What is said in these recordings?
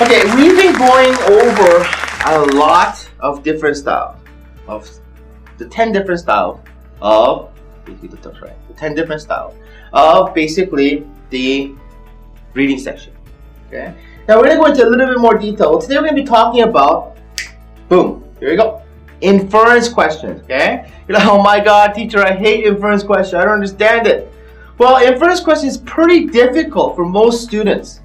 Okay, we've been going over a lot of different styles, of the 10 different styles of, the 10 different styles of basically the reading section. Okay, now we're going to go into a little bit more detail. Today we're going to be talking about, boom, here we go, inference questions. Okay, you're like, oh my god, teacher, I hate inference questions, I don't understand it. Well, inference questions is pretty difficult for most students.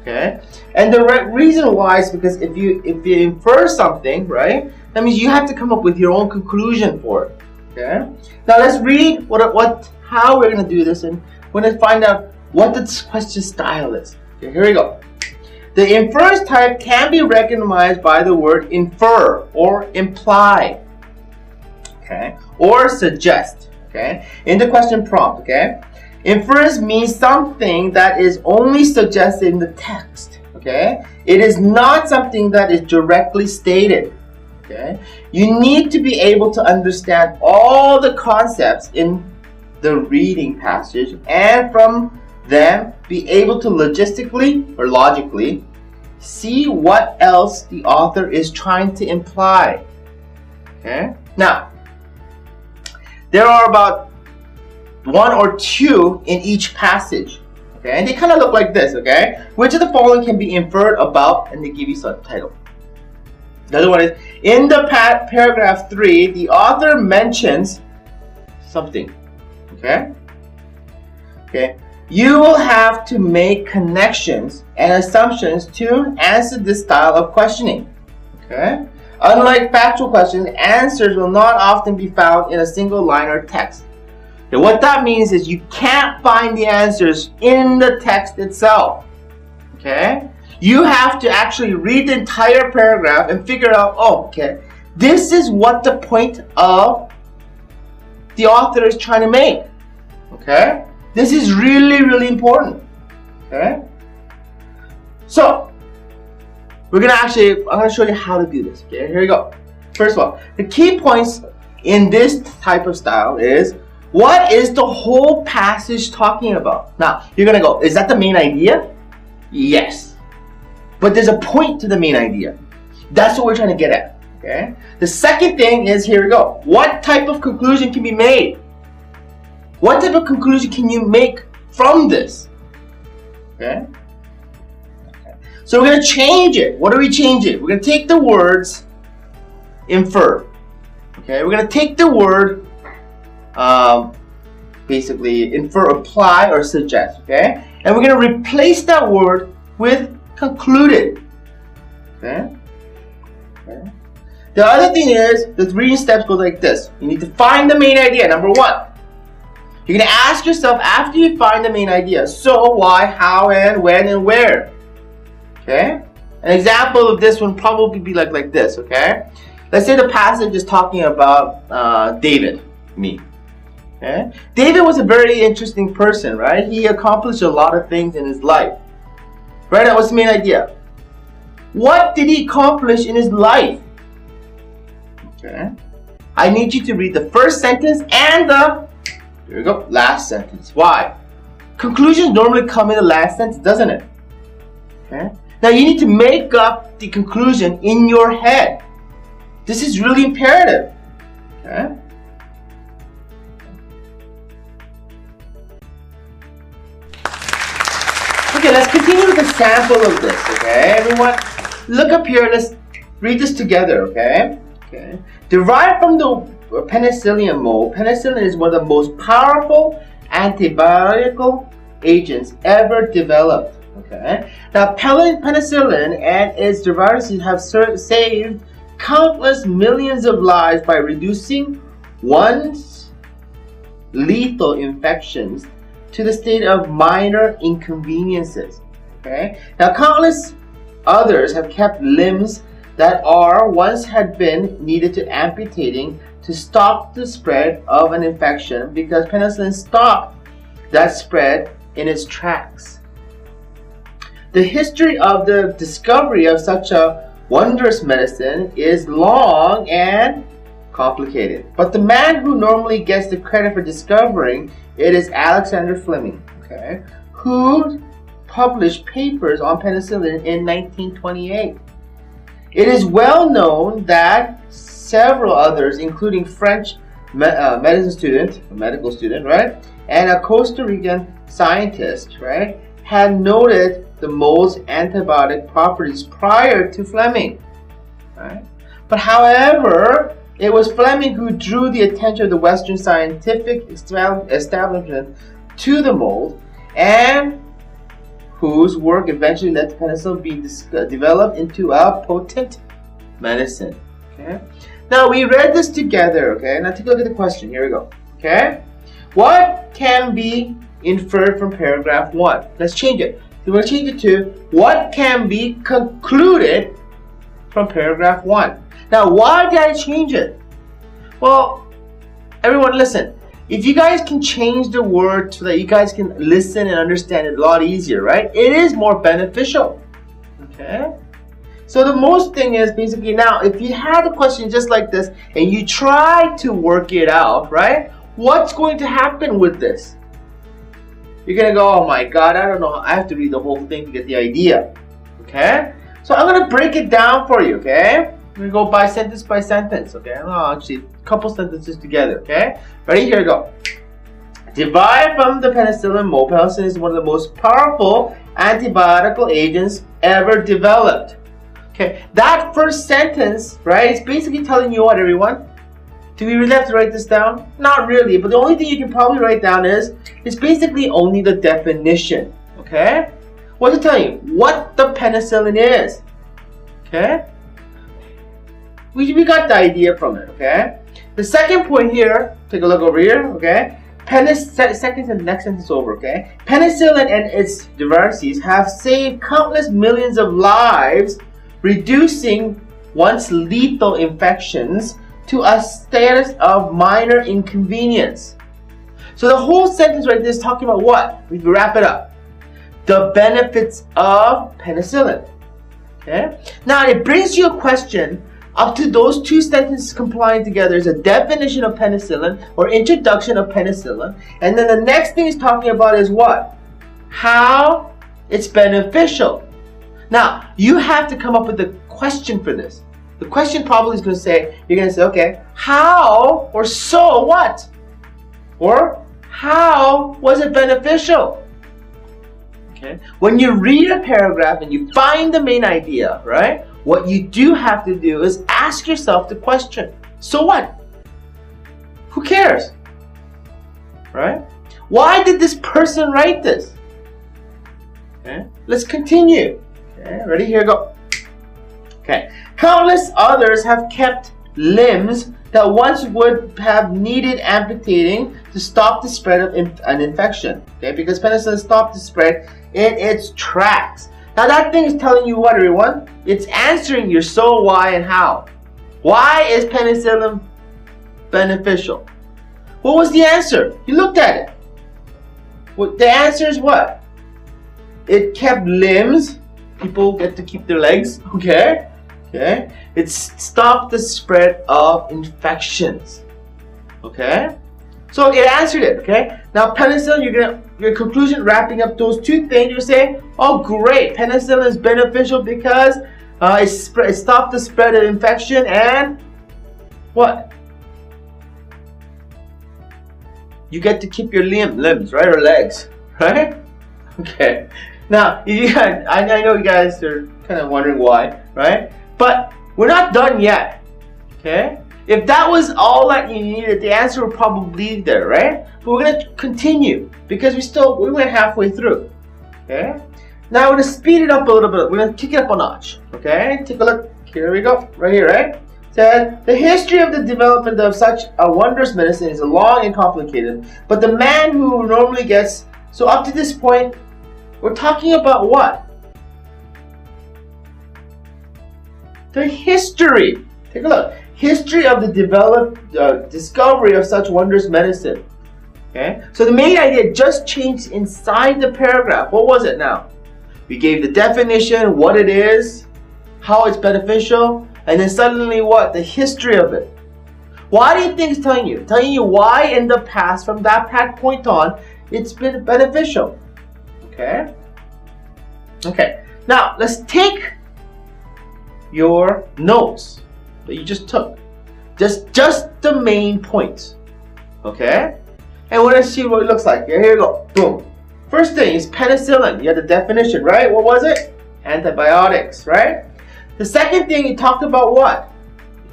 Okay, and the reason why is because if you infer something, right, that means you have to come up with your own conclusion for it. Okay, now let's read how we're going to do this, and we're going to find out what the question style is. Okay, here we go. The inference type can be recognized by the word infer or imply, okay, or suggest. Okay, in the question prompt. Okay, inference means something that is only suggested in the text. Okay, it is not something that is directly stated. Okay, you need to be able to understand all the concepts in the reading passage, and from them be able to logistically or logically see what else the author is trying to imply. Okay, now there are about 1 or 2 in each passage. Okay, and they kind of look like this. Okay, which of the following can be inferred about, and they give you subtitle. The other one is, in the paragraph 3, the author mentions something. Okay, okay, you will have to make connections and assumptions to answer this style of questioning. Okay, unlike factual questions, answers will not often be found in a single line or text. Okay, what that means is you can't find the answers in the text itself. Okay, you have to actually read the entire paragraph and figure out, oh, okay, this is what the point of the author is trying to make. Okay, this is really, really important. Okay, so I'm going to show you how to do this. Okay, here we go. First of all, the key points in this type of style is, what is the whole passage talking about? Now, you're going to go, is that the main idea? Yes. But there's a point to the main idea. That's what we're trying to get at. Okay? The second thing is, here we go. What type of conclusion can be made? What type of conclusion can you make from this? Okay? So we're going to change it. What do we change it? We're going to take the words infer. Okay? We're going to take the word basically infer, apply, or suggest. Okay? And we're going to replace that word with concluded. Okay? Okay? The other thing is, the 3 steps go like this. You need to find the main idea, number 1. You're going to ask yourself after you find the main idea, so, why, how, and when, and where. Okay? An example of this would probably be like this. Okay? Let's say the passage is talking about David, me. Okay? David was a very interesting person, right? He accomplished a lot of things in his life. Right? That was the main idea. What did he accomplish in his life? Okay? I need you to read the first sentence and the, here we go, last sentence. Why? Conclusions normally come in the last sentence, doesn't it? Okay? Now you need to make up the conclusion in your head. This is really imperative. Okay? Okay, let's continue with a sample of this. Okay, everyone, look up here. Let's read this together. Okay? Okay. Derived from the penicillin mold, penicillin is one of the most powerful antibiotic agents ever developed. Okay. Now, penicillin and its derivatives have saved countless millions of lives by reducing once lethal infections to the state of minor inconveniences. Okay. Now, countless others have kept limbs that once had been needed to amputating to stop the spread of an infection, because penicillin stopped that spread in its tracks. The history of the discovery of such a wondrous medicine is long and complicated, but the man who normally gets the credit for discovering it is Alexander Fleming, okay, who published papers on penicillin in 1928. It is well known that several others, including French medical student, right, and a Costa Rican scientist, right, had noted the mold's antibiotic properties prior to Fleming, right? But however, it was Fleming who drew the attention of the Western scientific establishment to the mold, and whose work eventually led to penicillin being developed into a potent medicine. Okay. Now we read this together. Okay. Now take a look at the question. Here we go. Okay. What can be inferred from paragraph 1? Let's change it. So we're going to change it to what can be concluded from paragraph 1. Now, why did I change it? Well, everyone listen. If you guys can change the word so that you guys can listen and understand it a lot easier, right? It is more beneficial. Okay? So the most thing is basically now, if you had a question just like this and you try to work it out, right? What's going to happen with this? You're going to go, oh my God, I don't know. I have to read the whole thing to get the idea. Okay? So I'm going to break it down for you, okay? I'm going to go by sentence, okay? Oh, actually, a couple sentences together, okay? Ready? Here we go. Derived from the penicillin mold, penicillin is one of the most powerful antibiotic agents ever developed. Okay, that first sentence, right, it's basically telling you what, everyone? Do we really have to write this down? Not really, but the only thing you can probably write down is basically only the definition, okay? What's it telling you? What the penicillin is, okay? We got the idea from it, okay? The second point here, take a look over here, okay? Second and next sentence over, okay? Penicillin and its derivatives have saved countless millions of lives, reducing once lethal infections to a status of minor inconvenience. So the whole sentence right there is talking about what? We wrap it up. The benefits of penicillin. Okay? Now it brings you a question. Up to those two sentences complying together is a definition of penicillin or introduction of penicillin. And then the next thing it's talking about is what? How it's beneficial. Now, you have to come up with a question for this. The question probably is going to say, you're going to say, okay, how or so what? Or how was it beneficial? Okay. When you read a paragraph and you find the main idea, right? What you do have to do is ask yourself the question, so what? Who cares? Right? Why did this person write this? Okay. Let's continue. Okay, ready? Here we go. Okay. Countless others have kept limbs that once would have needed amputating to stop the spread of an infection. Okay, because penicillin stopped the spread in its tracks. Now that thing is telling you what, everyone? It's answering your so, why, and how. Why is penicillin beneficial? What was the answer? You looked at it. Well, the answer is what? It kept limbs. People get to keep their legs. Okay. Okay. It stopped the spread of infections. Okay. So it answered it. Okay. Now penicillin, your conclusion wrapping up those two things, you say, oh great, penicillin is beneficial because it stopped the spread of infection and what? You get to keep your limbs, right, or legs, right? Okay. Now, I know you guys are kind of wondering why, right? But we're not done yet, okay? If that was all that you needed, the answer would probably be there, right? But we're going to continue because we went halfway through, okay? Now we're going to speed it up a little bit. We're going to kick it up a notch, okay? Take a look. Here we go, right here, right? Said, the history of the development of such a wondrous medicine is long and complicated, but the man who normally gets, so up to this point, we're talking about what? The history. Take a look. History of the discovery of such wondrous medicine. Okay? So the main idea just changed inside the paragraph. What was it now? We gave the definition, what it is, how it's beneficial, and then suddenly what? The history of it. Why do you think it's telling you? Telling you why in the past, from that point on, it's been beneficial. Okay? Okay, now let's take your notes that you just took. Just the main points. Okay? And we're gonna see what it looks like. Here you go. Boom. First thing is penicillin. You had the definition, right? What was it? Antibiotics, right? The second thing, you talked about what?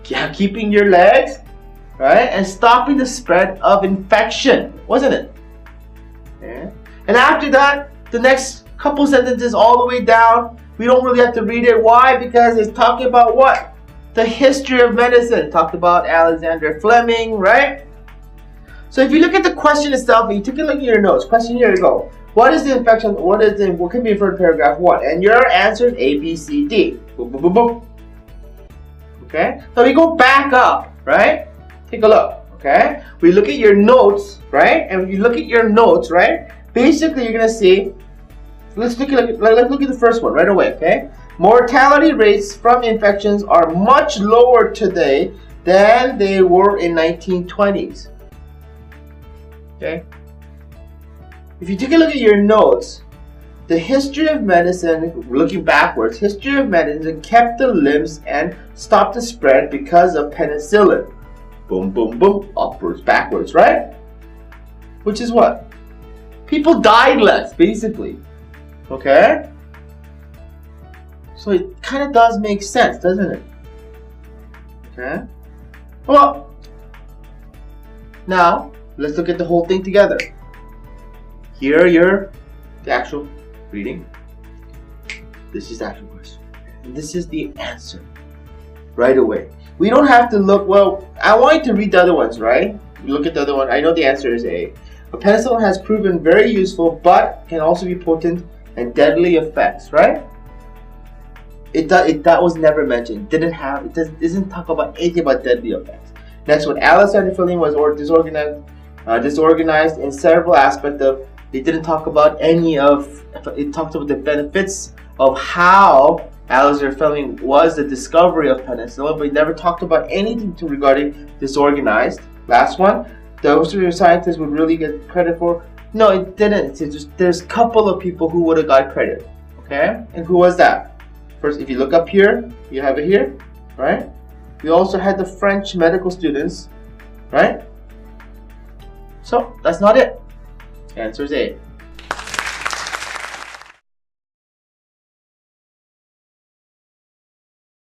Yeah, keeping your legs, right? And stopping the spread of infection, wasn't it? Yeah. And after that, the next couple sentences all the way down, we don't really have to read it. Why? Because it's talking about what? The history of medicine. Talked about Alexander Fleming, right? So if you look at the question itself, and you take a look at your notes, question, here you go. What is the infection? What can be inferred in paragraph 1? And your answer is A, B, C, D. Boom, boom, boom, boom. Okay? So we go back up, right? Take a look, okay? We look at your notes, right? And when you look at your notes, right? Basically, you're going to see, let's look at the first one right away, okay? Mortality rates from infections are much lower today than they were in 1920s. Okay? If you take a look at your notes, the history of medicine, looking backwards, history of medicine kept the limbs and stopped the spread because of penicillin. Boom, boom, boom, upwards, backwards, right? Which is what? People died less, basically. Okay? So it kind of does make sense, doesn't it? Okay? Well, now, let's look at the whole thing together. Here are the actual reading. This is the actual question. And this is the answer. Right away. We don't have to look, well, I want you to read the other ones, right? Look at the other one. I know the answer is A. But penicillin has proven very useful, but can also be potent and deadly effects, right? That was never mentioned. It doesn't talk about anything about deadly effects. Next one, Alexander Fleming was disorganized in several aspects of. It didn't talk about any of. It talked about the benefits of how Alexander Fleming was the discovery of penicillin, but it never talked about anything regarding disorganized. Last one, those scientists would really get credit for. No, it didn't. There's a couple of people who would have got credit. Okay, and who was that? First, if you look up here, you have it here, right? We also had the French medical students, right? So that's not it. Answer is A.